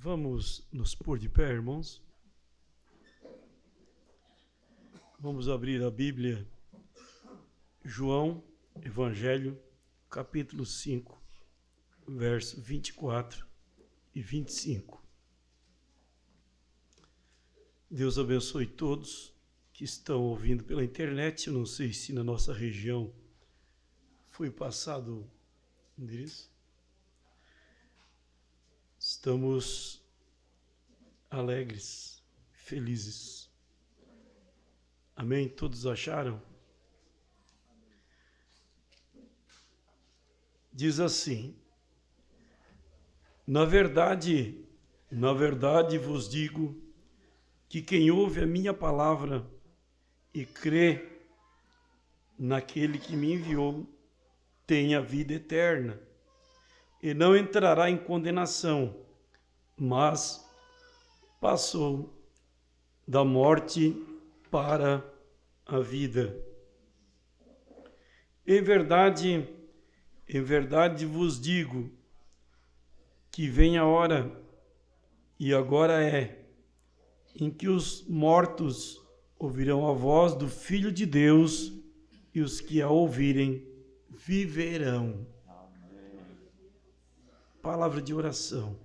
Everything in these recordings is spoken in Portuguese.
Vamos nos pôr de pé, irmãos. Vamos abrir a Bíblia, João, Evangelho, capítulo 5, verso 24 e 25. Deus abençoe todos que estão ouvindo pela internet. Eu não sei se na nossa região foi passado o endereço. Estamos alegres, felizes. Amém? Todos acharam? Diz assim: na verdade vos digo que quem ouve a minha palavra e crê naquele que me enviou tem a vida eterna e não entrará em condenação, mas passou da morte para a vida. Em verdade vos digo que vem a hora, e agora é, em que os mortos ouvirão a voz do Filho de Deus, e os que a ouvirem viverão. Amém. Palavra de oração.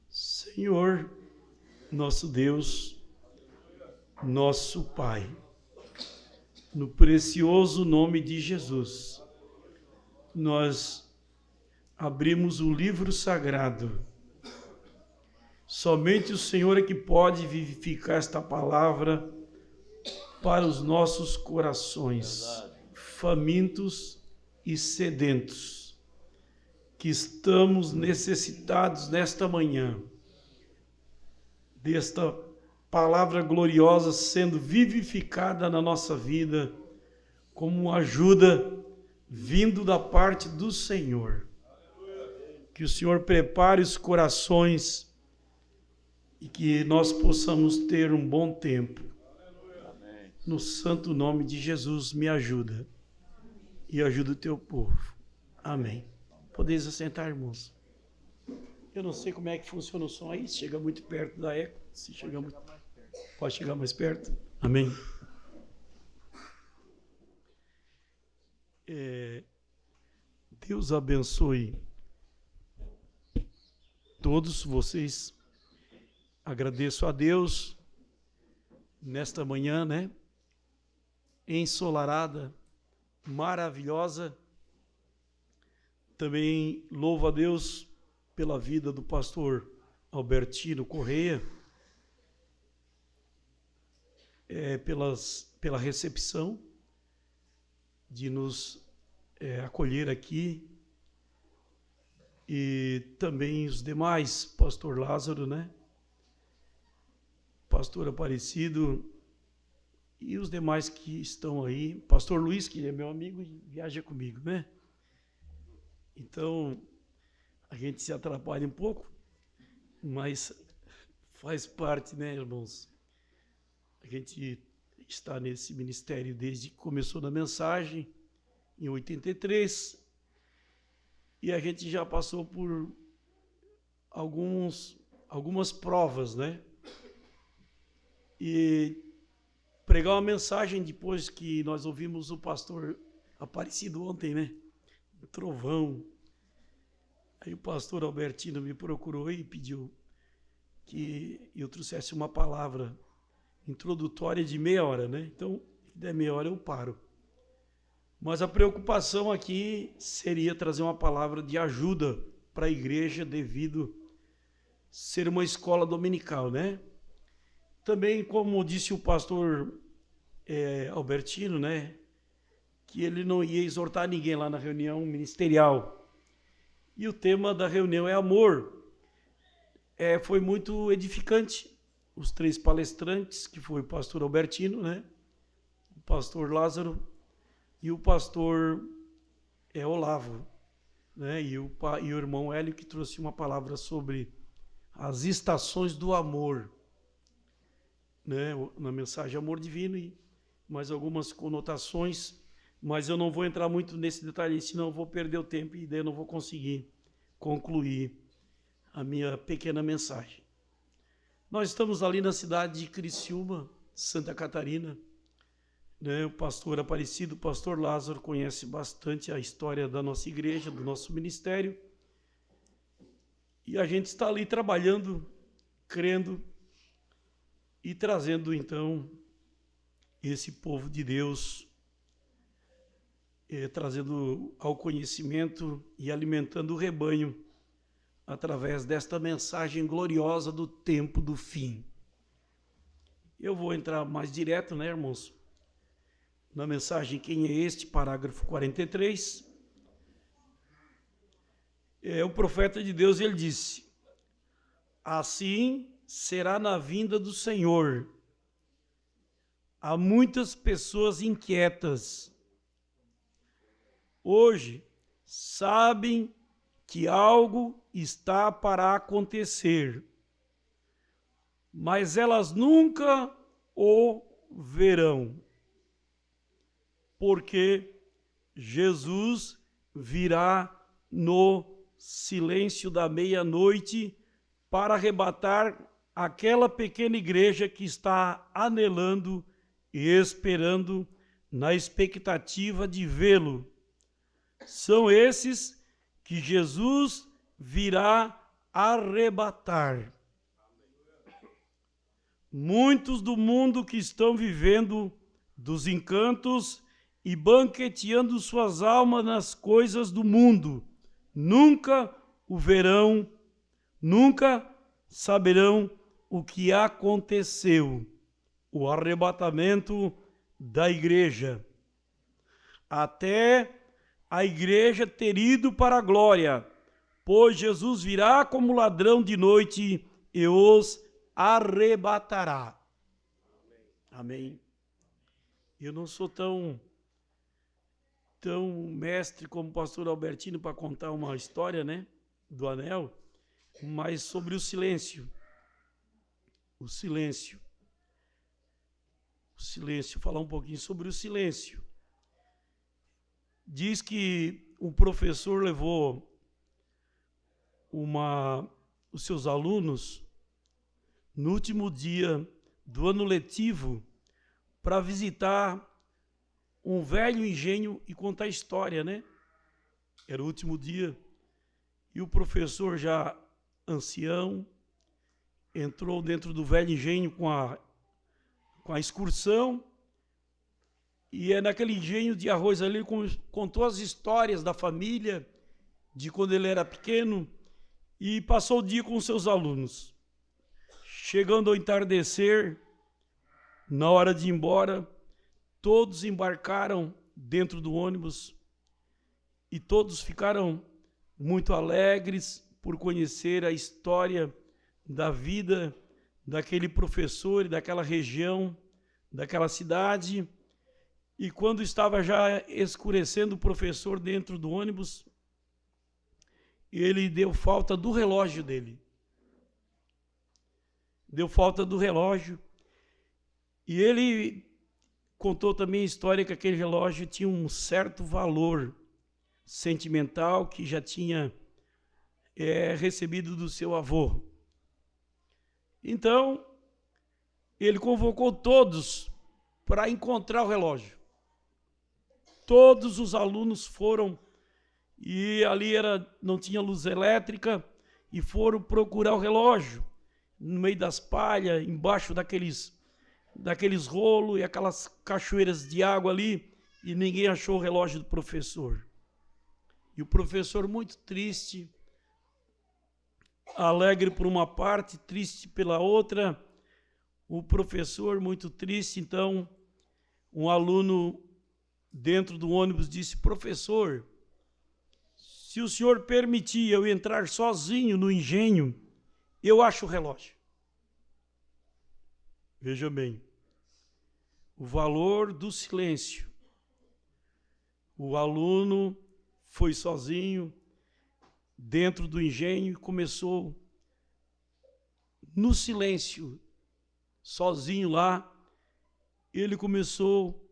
Senhor, nosso Deus, nosso Pai, no precioso nome de Jesus, nós abrimos o livro sagrado. Somente o Senhor é que pode vivificar esta palavra para os nossos corações, famintos e sedentos, que estamos necessitados nesta manhã, desta palavra gloriosa sendo vivificada na nossa vida, como ajuda vindo da parte do Senhor. Que o Senhor prepare os corações e que nós possamos ter um bom tempo. No santo nome de Jesus, me ajuda e ajuda o teu povo. Amém. Podeis assentar, irmãos. Eu não sei como é que funciona o som aí, se chega muito perto da eco, se chega muito... Pode chegar mais perto? Amém. Deus abençoe todos vocês. Agradeço a Deus nesta manhã, né? Ensolarada, maravilhosa. Também louvo a Deus pela vida do pastor Albertino Correia, pela recepção de nos acolher aqui, e também os demais, pastor Lázaro, né? Pastor Aparecido e os demais que estão aí, pastor Luiz, que é meu amigo e viaja comigo, né? Então, a gente se atrapalha um pouco, mas faz parte, né, irmãos? A gente está nesse ministério desde que começou na mensagem, em 83, e a gente já passou por algumas provas, né? E pregar uma mensagem depois que nós ouvimos o pastor Aparecido ontem, né? Um trovão. Aí o pastor Albertino me procurou e pediu que eu trouxesse uma palavra introdutória de meia hora, né? Então, se der meia hora eu paro. Mas a preocupação aqui seria trazer uma palavra de ajuda para a igreja devido ser uma escola dominical, né? Também, como disse o pastor Albertino, né? Que ele não ia exortar ninguém lá na reunião ministerial. E o tema da reunião é amor. Foi muito edificante. Os três palestrantes, que foi o pastor Albertino, né? O pastor Lázaro e o pastor Olavo, né? E o irmão Hélio, que trouxe uma palavra sobre as estações do amor, né? Na mensagem Amor Divino, e mais algumas conotações, mas eu não vou entrar muito nesse detalhe, senão eu vou perder o tempo e daí eu não vou conseguir concluir a minha pequena mensagem. Nós estamos ali na cidade de Criciúma, Santa Catarina, né? O pastor Aparecido, o pastor Lázaro, conhece bastante a história da nossa igreja, do nosso ministério. E a gente está ali trabalhando, crendo e trazendo, então, esse povo de Deus, trazendo ao conhecimento e alimentando o rebanho através desta mensagem gloriosa do tempo do fim. Eu vou entrar mais direto, né, irmãos? Na mensagem, quem é este? Parágrafo 43. O profeta de Deus, ele disse: assim será na vinda do Senhor. Há muitas pessoas inquietas. Hoje, sabem que algo está para acontecer, mas elas nunca o verão, porque Jesus virá no silêncio da meia-noite para arrebatar aquela pequena igreja que está anelando e esperando na expectativa de vê-lo. São esses que Jesus virá arrebatar. Muitos do mundo que estão vivendo dos encantos e banqueteando suas almas nas coisas do mundo, nunca o verão, nunca saberão o que aconteceu, o arrebatamento da igreja. Até a igreja ter ido para a glória, pois Jesus virá como ladrão de noite e os arrebatará. Amém. Eu não sou tão mestre como o pastor Albertino para contar uma história, né, do anel, mas sobre o silêncio. O silêncio. O silêncio, falar um pouquinho sobre o silêncio. Diz que um professor levou os seus alunos no último dia do ano letivo para visitar um velho engenho e contar história, né? Era o último dia. E o professor, já ancião, entrou dentro do velho engenho com a excursão. E naquele engenho de arroz ali, ele contou as histórias da família, de quando ele era pequeno, e passou o dia com seus alunos. Chegando ao entardecer, na hora de ir embora, todos embarcaram dentro do ônibus e todos ficaram muito alegres por conhecer a história da vida daquele professor e daquela região, daquela cidade. E quando estava já escurecendo o professor dentro do ônibus, ele deu falta do relógio dele. Deu falta do relógio. E ele contou também a história que aquele relógio tinha um certo valor sentimental que já tinha recebido do seu avô. Então, ele convocou todos para encontrar o relógio. Todos os alunos foram, e ali não tinha luz elétrica, e foram procurar o relógio, no meio das palhas, embaixo daqueles rolos e aquelas cachoeiras de água ali, e ninguém achou o relógio do professor. E o professor, muito triste, alegre por uma parte, triste pela outra, o professor muito triste. Então, um aluno dentro do ônibus disse: professor, se o senhor permitir eu entrar sozinho no engenho, eu acho o relógio. Veja bem, o valor do silêncio. O aluno foi sozinho dentro do engenho e começou no silêncio, sozinho lá, ele começou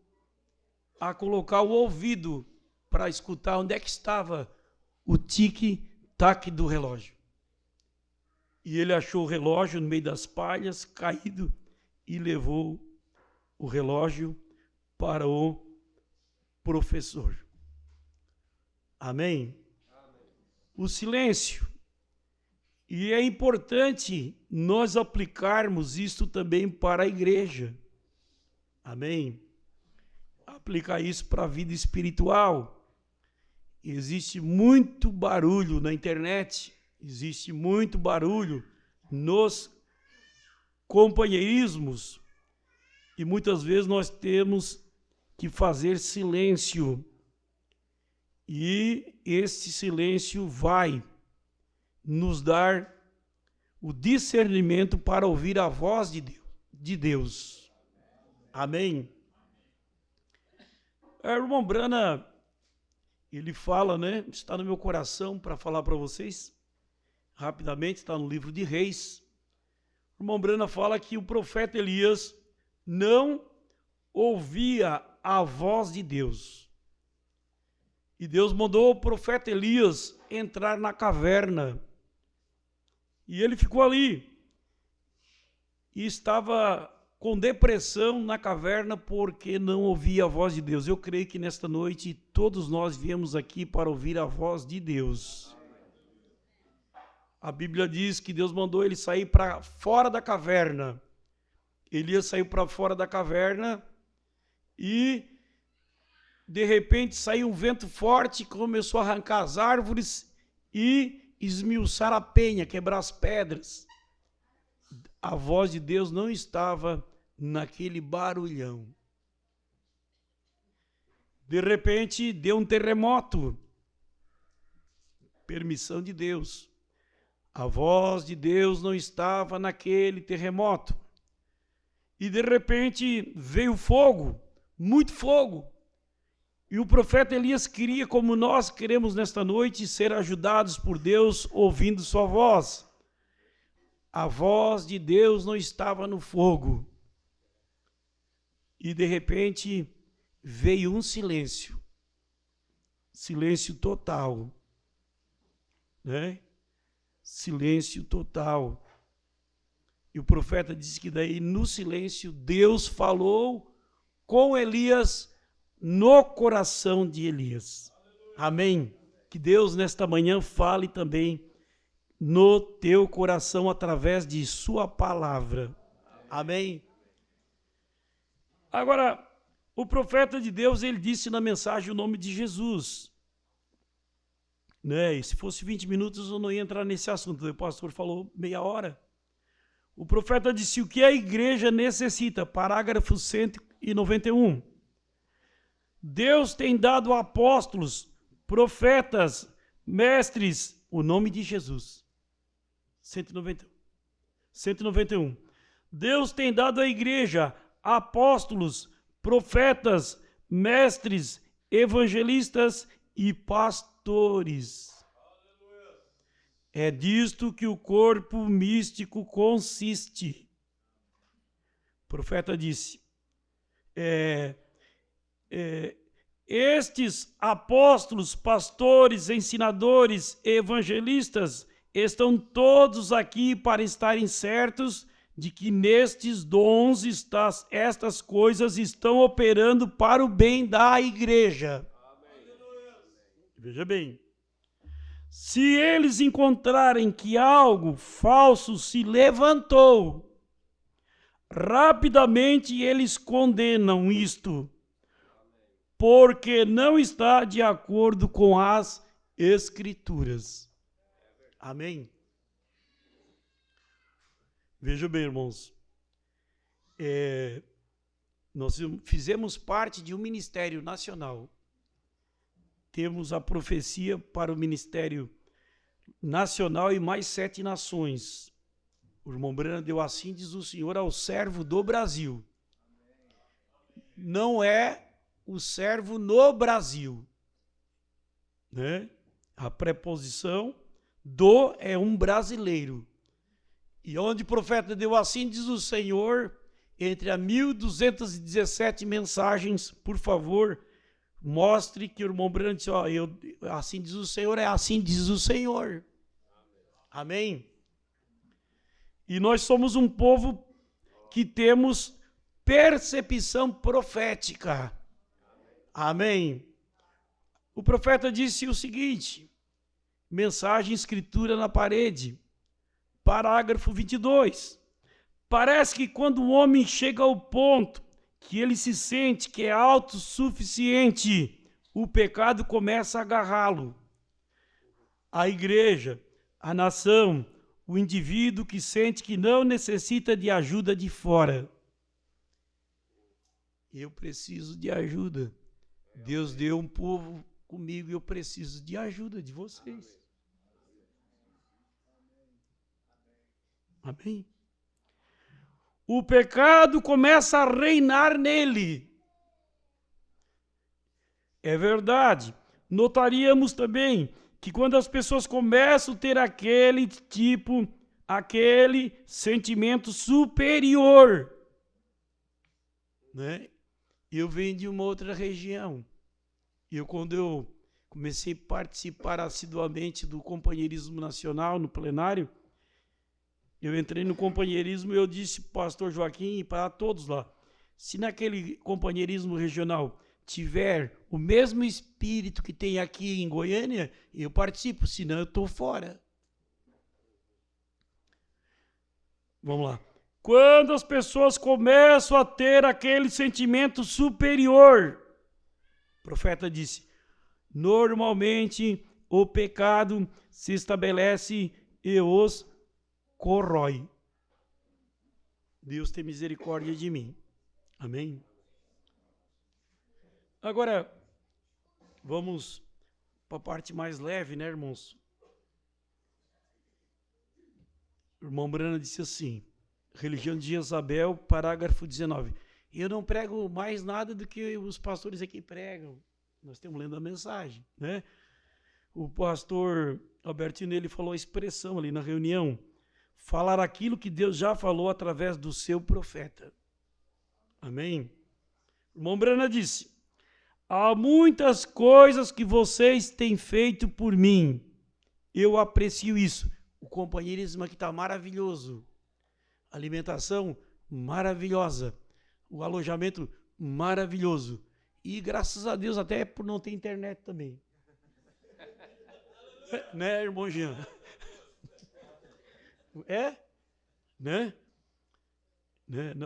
a colocar o ouvido para escutar onde é que estava o tic-tac do relógio. E ele achou o relógio no meio das palhas, caído, e levou o relógio para o professor. Amém? O silêncio. E é importante nós aplicarmos isto também para a igreja. Amém? Aplicar isso para a vida espiritual. Existe muito barulho na internet, existe muito barulho nos companheirismos, e muitas vezes nós temos que fazer silêncio. E esse silêncio vai nos dar o discernimento para ouvir a voz de Deus. Amém? O irmão Brana, ele fala, né? Está no meu coração para falar para vocês, rapidamente, está no livro de Reis. O irmão Brana fala que o profeta Elias não ouvia a voz de Deus. E Deus mandou o profeta Elias entrar na caverna. E ele ficou ali. E estava com depressão na caverna porque não ouvia a voz de Deus. Eu creio que nesta noite todos nós viemos aqui para ouvir a voz de Deus. A Bíblia diz que Deus mandou ele sair para fora da caverna. Elias saiu para fora da caverna e de repente saiu um vento forte, começou a arrancar as árvores e esmiuçar a penha, quebrar as pedras. A voz de Deus não estava naquele barulhão. De repente deu um terremoto. Permissão de Deus. A voz de Deus não estava naquele terremoto. E de repente veio fogo, muito fogo. E o profeta Elias queria, como nós queremos nesta noite, ser ajudados por Deus ouvindo sua voz. A voz de Deus não estava no fogo. E de repente veio um silêncio. Silêncio total. Né? Silêncio total. E o profeta disse que daí no silêncio Deus falou com Elias no coração de Elias. Amém? Que Deus nesta manhã fale também no teu coração através de sua palavra. Amém? Agora, o profeta de Deus, ele disse na mensagem o nome de Jesus. Né? E se fosse 20 minutos eu não ia entrar nesse assunto. O pastor falou meia hora. O profeta disse o que a igreja necessita. Parágrafo 191. Deus tem dado apóstolos, profetas, mestres, o nome de Jesus. 191. Deus tem dado à igreja apóstolos, profetas, mestres, evangelistas e pastores. É disto que o corpo místico consiste. O profeta disse, estes apóstolos, pastores, ensinadores, evangelistas estão todos aqui para estarem certos de que nestes dons estas coisas estão operando para o bem da igreja. Amém. Veja bem, se eles encontrarem que algo falso se levantou, rapidamente eles condenam isto, porque não está de acordo com as Escrituras. Amém? Veja bem, irmãos, nós fizemos parte de um ministério nacional. Temos a profecia para o ministério nacional e mais 7 nações. O irmão Brana deu assim, diz o Senhor, ao servo do Brasil. Não é o servo no Brasil. Né? A preposição do é um brasileiro. E onde o profeta deu assim, diz o Senhor, entre as 1.217 mensagens, por favor, mostre que o irmão Brana disse, assim diz o Senhor, é assim diz o Senhor. Amém? E nós somos um povo que temos percepção profética. Amém? O profeta disse o seguinte, mensagem, escritura na parede, parágrafo 22. Parece que quando o homem chega ao ponto que ele se sente que é autossuficiente, o pecado começa a agarrá-lo. A igreja, a nação, o indivíduo que sente que não necessita de ajuda de fora. Eu preciso de ajuda. Deus deu um povo comigo e eu preciso de ajuda de vocês. Amém? O pecado começa a reinar nele. É verdade. Notaríamos também que quando as pessoas começam a ter aquele sentimento superior, né? Eu venho de uma outra região. Quando eu comecei a participar assiduamente do companheirismo nacional no plenário, eu entrei no companheirismo e eu disse para o pastor Joaquim e para todos lá, se naquele companheirismo regional tiver o mesmo espírito que tem aqui em Goiânia, eu participo, senão eu estou fora. Vamos lá. Quando as pessoas começam a ter aquele sentimento superior, o profeta disse, normalmente o pecado se estabelece e os corrói. Deus tem misericórdia de mim. Amém? Agora, vamos para a parte mais leve, né, irmãos? O irmão Brana disse assim, Religião de Jezabel, parágrafo 19. Eu não prego mais nada do que os pastores aqui pregam. Nós estamos lendo a mensagem, né? O pastor Albertino, ele falou a expressão ali na reunião, falar aquilo que Deus já falou através do seu profeta. Amém? O irmão Brana disse, há muitas coisas que vocês têm feito por mim. Eu aprecio isso. O companheirismo aqui está maravilhoso. Alimentação maravilhosa. O alojamento maravilhoso. E graças a Deus até por não ter internet também. Né, irmão Jean? Né?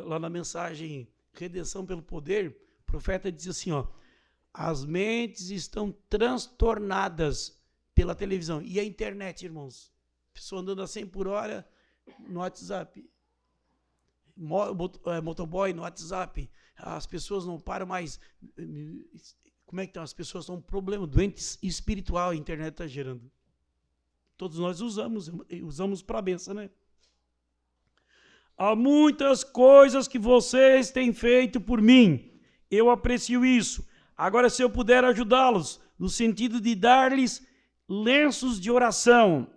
Lá na mensagem Redenção pelo Poder, o profeta diz assim, ó, as mentes estão transtornadas pela televisão e a internet, irmãos. Pessoa andando a 100 por hora no WhatsApp. Motoboy no WhatsApp. As pessoas não param mais. Como é que estão? As pessoas estão com problema, doente espiritual, a internet está gerando. Todos nós usamos para a benção, né? Há muitas coisas que vocês têm feito por mim. Eu aprecio isso. Agora, se eu puder ajudá-los, no sentido de dar-lhes lenços de oração.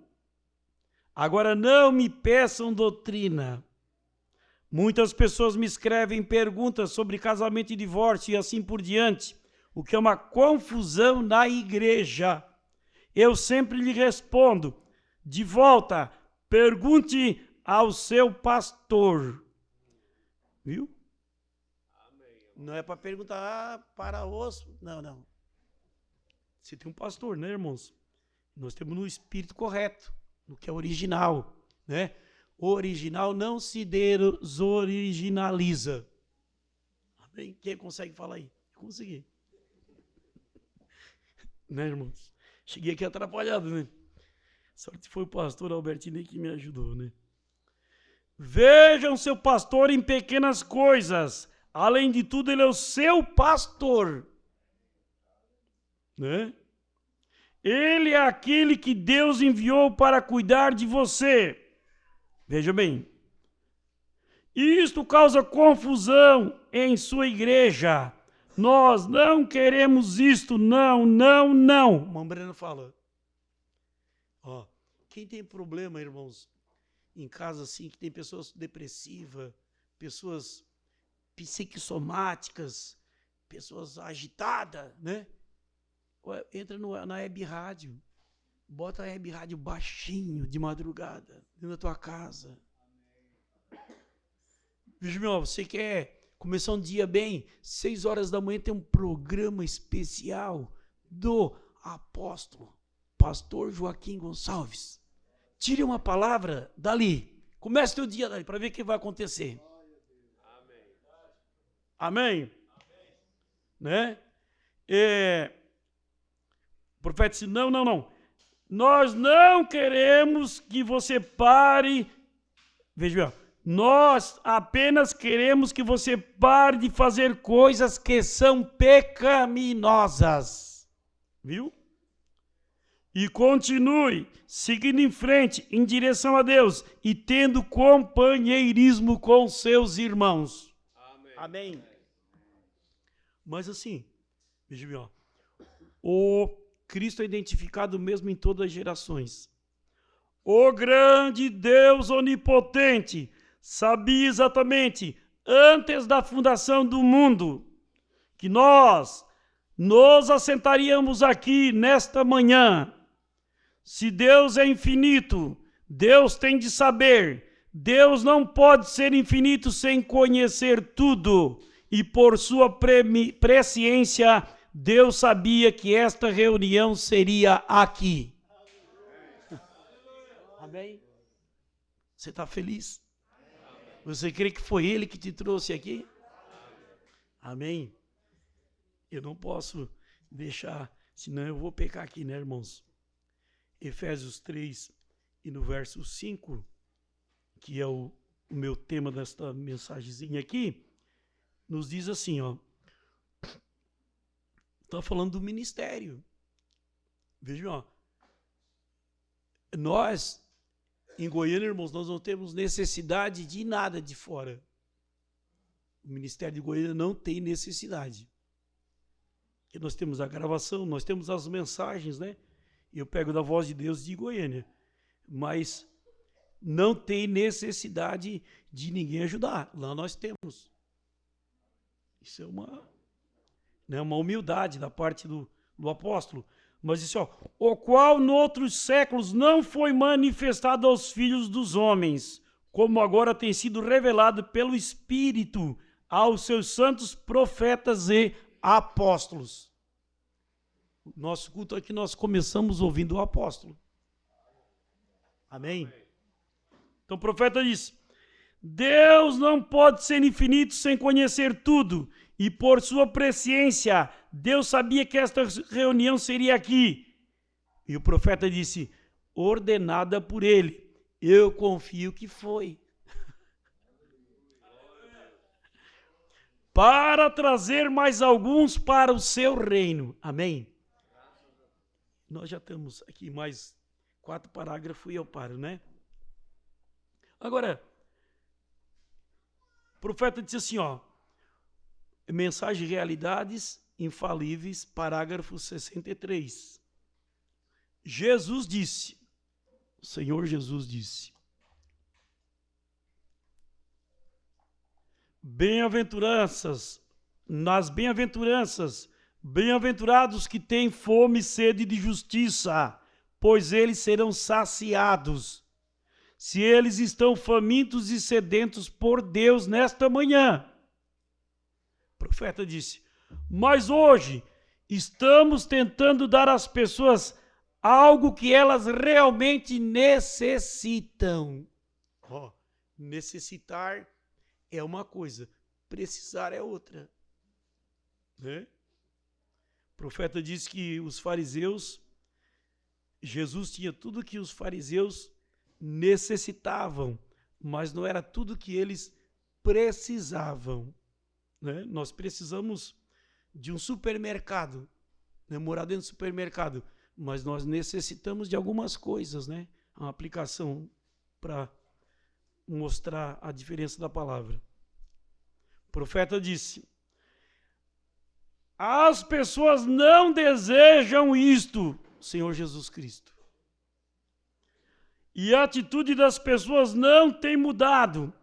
Agora, não me peçam doutrina. Muitas pessoas me escrevem perguntas sobre casamento e divórcio e assim por diante, o que é uma confusão na igreja. Eu sempre lhe respondo, de volta, pergunte ao seu pastor. Viu? Não é para perguntar para os... Não. Você tem um pastor, né, irmãos? Nós temos no espírito correto, no que é original, né? O original não se desoriginaliza. Amém? Quem consegue falar aí? Eu consegui. Né, irmãos? Cheguei aqui atrapalhado, né? Sorte foi o pastor Albertino que me ajudou, né? Vejam seu pastor em pequenas coisas. Além de tudo, ele é o seu pastor. Né? Ele é aquele que Deus enviou para cuidar de você. Veja bem. Isto causa confusão em sua igreja. Nós não queremos isto, não. O Mambreno fala. Ó, quem tem problema, irmãos, em casa assim, que tem pessoas depressivas, pessoas psicossomáticas, pessoas agitadas, né? Entra na web rádio, bota a web rádio baixinho de madrugada, dentro da tua casa. Benjamin, você quer começar um dia bem? 6 horas da manhã tem um programa especial do apóstolo, pastor Joaquim Gonçalves. Tire uma palavra dali. Comece o dia dali para ver o que vai acontecer. Amém? Né? O profeta disse, não. Nós não queremos que você pare. Veja, nós apenas queremos que você pare de fazer coisas que são pecaminosas. Viu? E continue seguindo em frente, em direção a Deus, e tendo companheirismo com seus irmãos. Amém. Mas assim, veja bem, o Cristo é identificado mesmo em todas as gerações. O grande Deus onipotente sabia exatamente, antes da fundação do mundo, que nós nos assentaríamos aqui nesta manhã. Se Deus é infinito, Deus tem de saber. Deus não pode ser infinito sem conhecer tudo. E por sua presciência, Deus sabia que esta reunião seria aqui. Amém? Você está feliz? Você crê que foi Ele que te trouxe aqui? Amém? Eu não posso deixar, senão eu vou pecar aqui, né, irmãos? Efésios 3, e no verso 5, que é o meu tema desta mensagenzinha aqui, nos diz assim, ó. Está falando do ministério. Vejam, ó. Nós, em Goiânia, irmãos, nós não temos necessidade de nada de fora. O ministério de Goiânia não tem necessidade. Porque nós temos a gravação, nós temos as mensagens, né? Eu pego da Voz de Deus de Goiânia. Mas não tem necessidade de ninguém ajudar. Lá nós temos. Isso é uma humildade da parte do apóstolo. Mas disse, ó, o qual noutros séculos não foi manifestado aos filhos dos homens, como agora tem sido revelado pelo Espírito aos seus santos profetas e apóstolos. O nosso culto aqui nós começamos ouvindo o apóstolo. Amém? Então o profeta disse, Deus não pode ser infinito sem conhecer tudo, e por sua presciência, Deus sabia que esta reunião seria aqui. E o profeta disse, ordenada por ele, eu confio que foi. Para trazer mais alguns para o seu reino. Amém? Nós já estamos aqui mais 4 parágrafos e eu paro, né? Agora, o profeta disse assim, ó, mensagem Realidades Infalíveis, parágrafo 63. Jesus disse, o Senhor Jesus disse, bem-aventuranças, nas bem-aventuranças, bem-aventurados que têm fome e sede de justiça, pois eles serão saciados. Se eles estão famintos e sedentos por Deus nesta manhã. O profeta disse, mas hoje estamos tentando dar às pessoas algo que elas realmente necessitam. Oh, necessitar é uma coisa, precisar é outra. Né? O profeta disse que os fariseus, Jesus tinha tudo que os fariseus necessitavam, mas não era tudo que eles precisavam. Né? Nós precisamos de um supermercado, né? Morar dentro do supermercado, mas nós necessitamos de algumas coisas, né? Uma aplicação para mostrar a diferença da palavra. O profeta disse, as pessoas não desejam isto, Senhor Jesus Cristo. E a atitude das pessoas não tem mudado.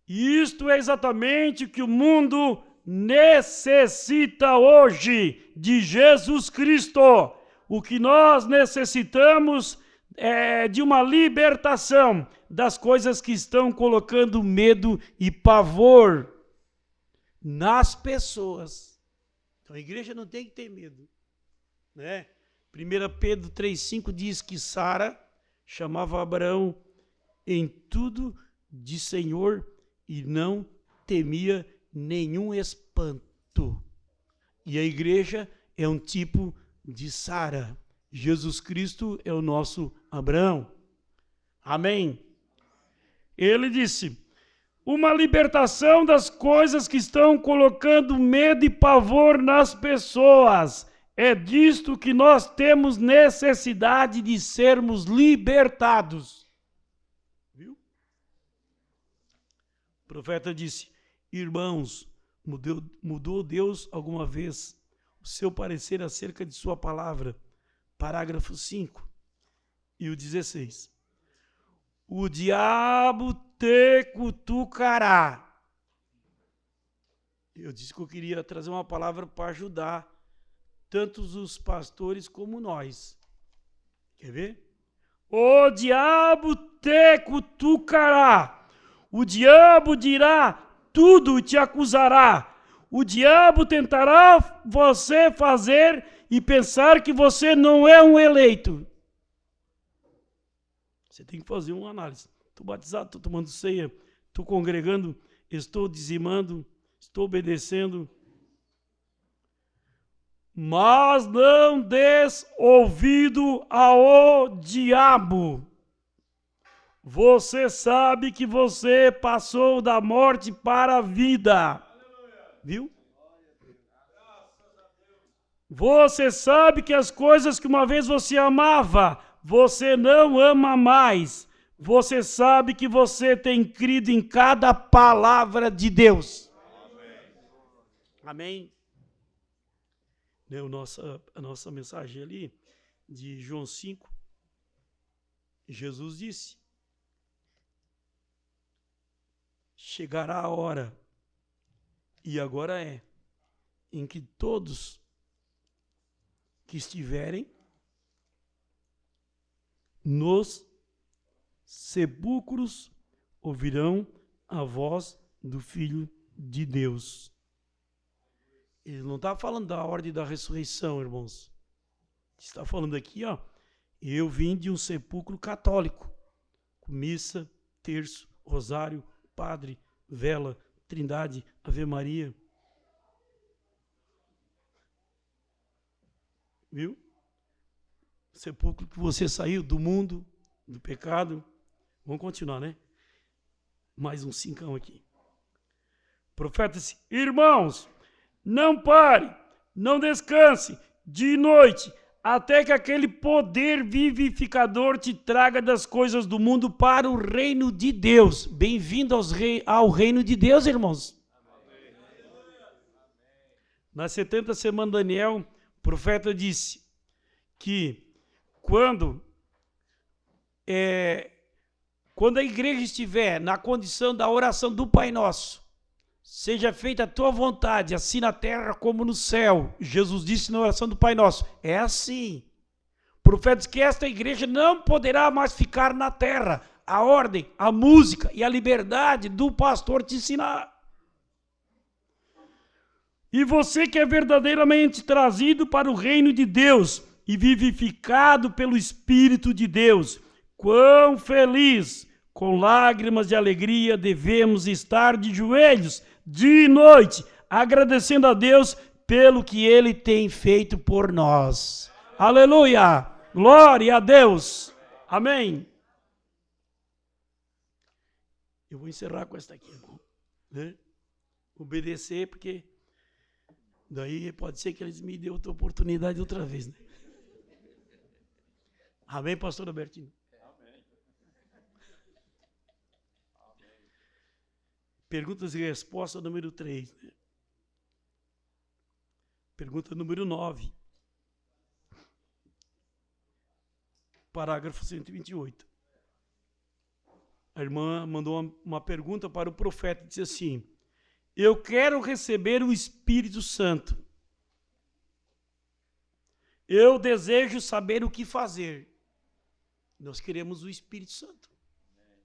E isto é exatamente o que o mundo necessita hoje de Jesus Cristo. O que nós necessitamos de uma libertação das coisas que estão colocando medo e pavor nas pessoas. Então a igreja não tem que ter medo, né? 1 Pedro 3,5 diz que Sara chamava Abraão em tudo de Senhor e não temia nenhum espanto. E a igreja é um tipo de Sara. Jesus Cristo é o nosso Abraão. Amém. Ele disse: uma libertação das coisas que estão colocando medo e pavor nas pessoas. É disto que nós temos necessidade de sermos libertados. Viu? O profeta disse: irmãos, mudou Deus alguma vez o seu parecer acerca de sua palavra? Parágrafo 5 e o 16. O diabo te cutucará. Eu disse que eu queria trazer uma palavra para ajudar tanto os pastores como nós. Quer ver? O diabo te cutucará. O diabo dirá tudo e te acusará. O diabo tentará você fazer e pensar que você não é um eleito. Você tem que fazer uma análise. Estou batizado, estou tomando ceia, estou congregando, estou dizimando, estou obedecendo. Mas não des ouvido ao diabo. Você sabe que você passou da morte para a vida. Viu? Você sabe que as coisas que uma vez você amava, você não ama mais. Você sabe que você tem crido em cada palavra de Deus. Amém? A nossa mensagem ali, de João 5, Jesus disse: chegará a hora, e agora é, em que todos que estiverem nos sepulcros ouvirão a voz do Filho de Deus. Ele não está falando da ordem da ressurreição, irmãos. Está falando aqui, ó, eu vim de um sepulcro católico, com missa, terço, rosário, padre, vela, trindade, Ave Maria. Viu? Sepulcro que você saiu do mundo, do pecado. Vamos continuar, né? Mais um 5 aqui. O profeta disse: irmãos, não pare, não descanse de noite, até que aquele poder vivificador te traga das coisas do mundo para o reino de Deus. Bem-vindo ao reino de Deus, irmãos. Amém. Na 70 semana de Daniel, o profeta disse que quando a igreja estiver na condição da oração do Pai Nosso, seja feita a tua vontade, assim na terra como no céu. Jesus disse na oração do Pai Nosso. É assim. O profeta diz que esta igreja não poderá mais ficar na terra. A ordem, a música e a liberdade do pastor te ensinar. E você que é verdadeiramente trazido para o reino de Deus e vivificado pelo Espírito de Deus, quão feliz, com lágrimas de alegria, devemos estar de joelhos, de noite, agradecendo a Deus pelo que Ele tem feito por nós. Aleluia! Glória a Deus! Amém! Eu vou encerrar com esta aqui, irmão. Né? Obedecer, porque daí pode ser que eles me dêem outra oportunidade outra vez. Né? Amém, pastor Albertino? Perguntas e respostas número 3. Né? Pergunta número 9. Parágrafo 128. A irmã mandou uma pergunta para o profeta. Disse assim: eu quero receber o Espírito Santo. Eu desejo saber o que fazer. Nós queremos o Espírito Santo.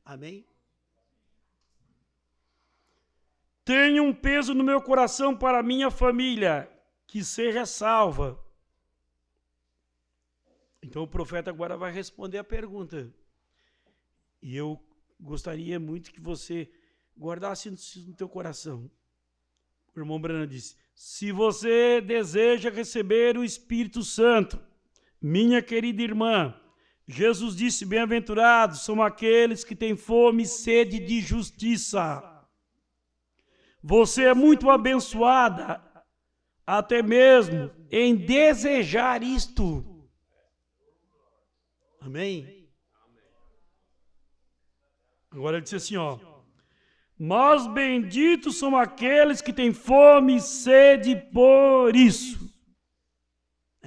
Amém? Tenho um peso no meu coração para a minha família, que seja salva. Então o profeta agora vai responder a pergunta. E eu gostaria muito que você guardasse isso no teu coração. O irmão Branham disse, se você deseja receber o Espírito Santo, minha querida irmã, Jesus disse, bem-aventurados são aqueles que têm fome e sede de justiça. Você é muito abençoada, até mesmo em desejar isto. Amém? Agora ele disse assim, ó. Mas benditos são aqueles que têm fome e sede por isso.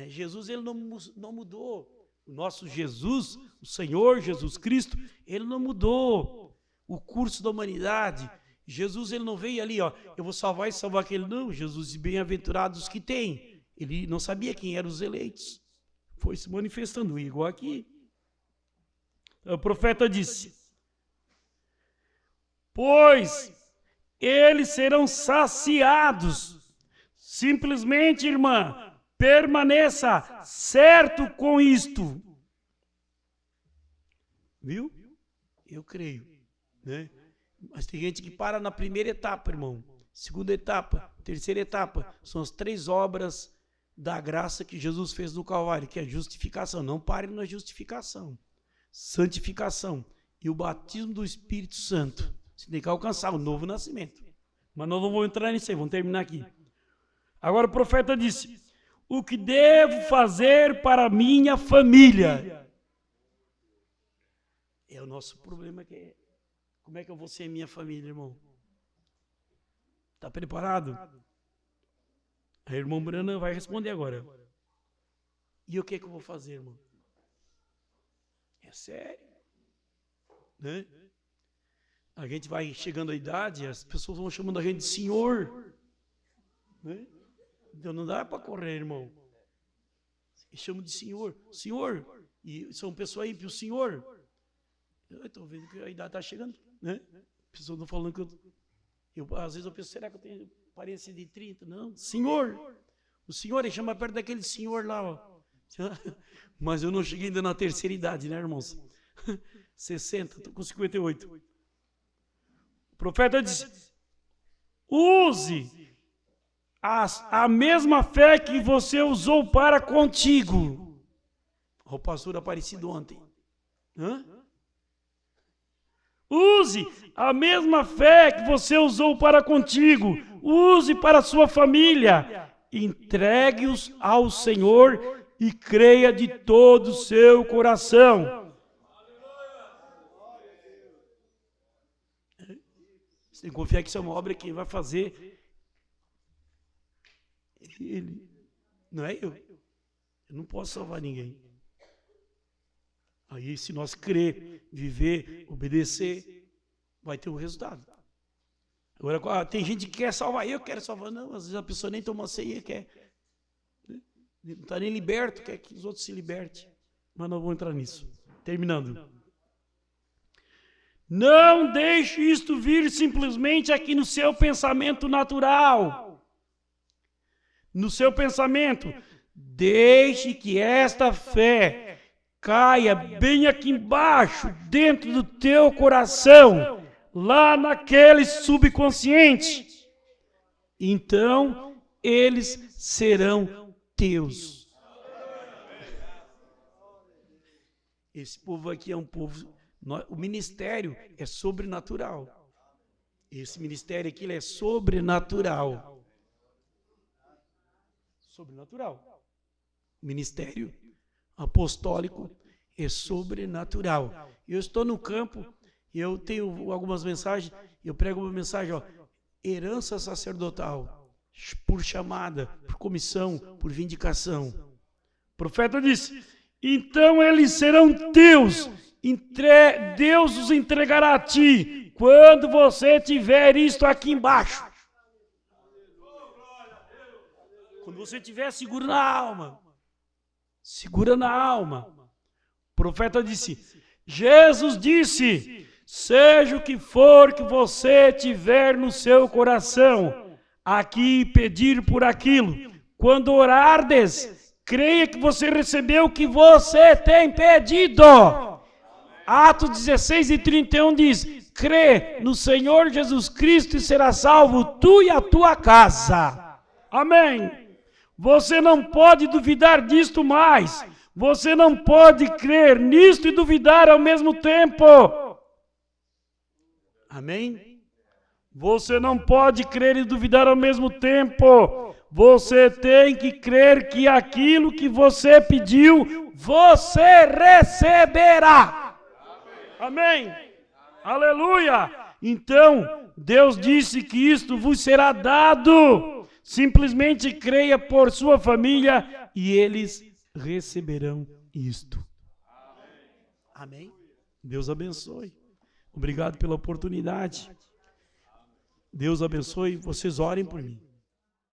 Jesus, ele não mudou. O nosso Jesus, o Senhor Jesus Cristo, ele não mudou o curso da humanidade. Jesus, ele não veio ali, ó, eu vou salvar e salvar aquele. Não, Jesus, bem-aventurados que tem. Ele não sabia quem eram os eleitos. Foi se manifestando, igual aqui. O profeta disse, pois eles serão saciados. Simplesmente, irmã, permaneça certo com isto. Viu? Eu creio, né? Mas tem gente que para na primeira etapa, irmão. Segunda etapa, terceira etapa. São as 3 obras da graça que Jesus fez no Calvário, que é justificação. Não pare na justificação. Santificação e o batismo do Espírito Santo. Você tem que alcançar o novo nascimento. Mas nós não vamos entrar nisso aí, vamos terminar aqui. Agora o profeta disse, o que devo fazer para a minha família? É o nosso problema que é, como é que eu vou ser minha família, irmão? Está preparado? A irmã Brana vai responder agora. E o que eu vou fazer, irmão? É sério, né? A gente vai chegando à idade, as pessoas vão chamando a gente de senhor, né? Então não dá para correr, irmão. Eles chamam de senhor, senhor, e são pessoas aí para o senhor. Eu estou vendo que a idade está chegando, né? Pessoas estão falando que às vezes eu penso, será que eu tenho aparência de 30? Não, senhor. O senhor, ele chama perto daquele senhor lá, ó. Mas eu não cheguei ainda na terceira idade, né, irmãos? 60, estou com 58. O profeta disse, use a mesma fé que você usou para contigo. O pastor Aparecido ontem. Use a mesma fé que você usou para contigo. Use para a sua família. Entregue-os ao Senhor e creia de todo o seu coração. Você tem que confiar que isso é uma obra que vai fazer ele. Não é eu. Eu não posso salvar ninguém. Aí, se nós crer, viver, obedecer, vai ter um resultado. Agora, tem gente que quer salvar, eu quero salvar. Não, às vezes a pessoa nem toma ceia, quer. Não está nem liberto, quer que os outros se libertem. Mas não vou entrar nisso. Terminando. Não deixe isto vir simplesmente aqui no seu pensamento natural. No seu pensamento. Deixe que esta fé caia bem aqui embaixo, dentro do teu coração, lá naquele subconsciente. Então, eles serão teus. Esse povo aqui é um povo... O ministério é sobrenatural. Esse ministério aqui é sobrenatural. Sobrenatural. O ministério apostólico é sobrenatural. Eu estou no campo, eu tenho algumas mensagens, eu prego uma mensagem, ó, herança sacerdotal, por chamada, por comissão, por vindicação. O profeta disse, então eles serão teus, Deus os entregará a ti, quando você tiver isto aqui embaixo. Quando você tiver seguro na alma. Segura na alma. O profeta disse, Jesus disse: seja o que for que você tiver no seu coração, aqui pedir por aquilo, quando orardes, creia que você recebeu o que você tem pedido. Atos 16:31 diz: crê no Senhor Jesus Cristo e será salvo tu e a tua casa. Amém. Você não pode duvidar disto mais. Você não pode crer nisto e duvidar ao mesmo tempo. Amém? Você não pode crer e duvidar ao mesmo tempo. Você tem que crer que aquilo que você pediu, você receberá. Amém? Aleluia! Então, Deus disse que isto vos será dado. Simplesmente creia por sua família e eles receberão isto. Amém? Deus abençoe. Obrigado pela oportunidade. Deus abençoe. Vocês orem por mim.